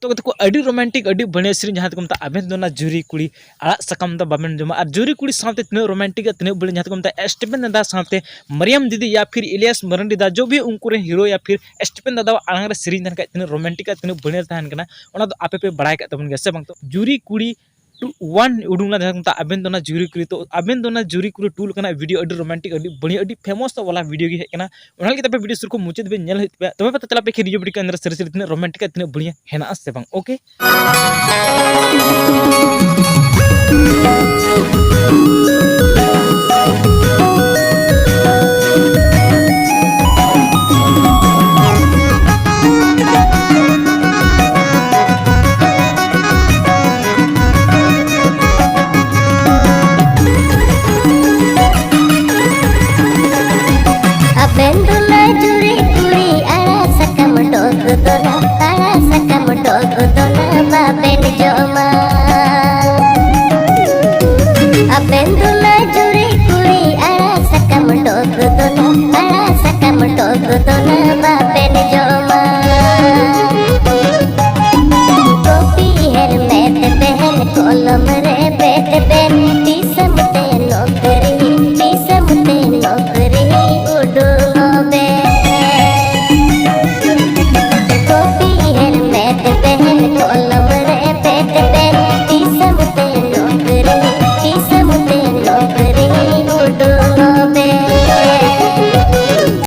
तो देखो अड़ी रोमांटिक अड़ी बढ़िया सीरीज जहाँ को मतलब आबेन दोना जुरी कुड़ी आड़ा सकम दा बाबेन जमा और जुरी कुड़ी साथे तिना रोमांटिक तिना बढ़िया जहाँ को मतलब स्टीफन दादा साथे मरियम दीदी या फिर इलियास मरंडी दा जो भी उनको रे हीरो या फिर स्टीफन दादा आड़ांग रे सीरीज तहन तिना रोमांटिक तिना बढ़िया तहन कना ओना दो आपे पे बड़ाय का तबन से बांग तो जुरी कुड़ी 1 उडुंगना जहाँ को आबेन दोना जुरी कुड़ी तो आबेन दोना जुरी कुड़ी टूल कना वीडियो अड़ी रोमांटिक अड़ी बढ़िया अड़ी फेमस वाला वीडियो गे हेकना ओना लगे तबे वीडियो सुर को मुचाद बे नेल हित पे तबे पता चला पे कि वीडियो के अंदर सरी सरी तिना रोमांटिक तिना बढ़िया हेना से बांग ओके Sakam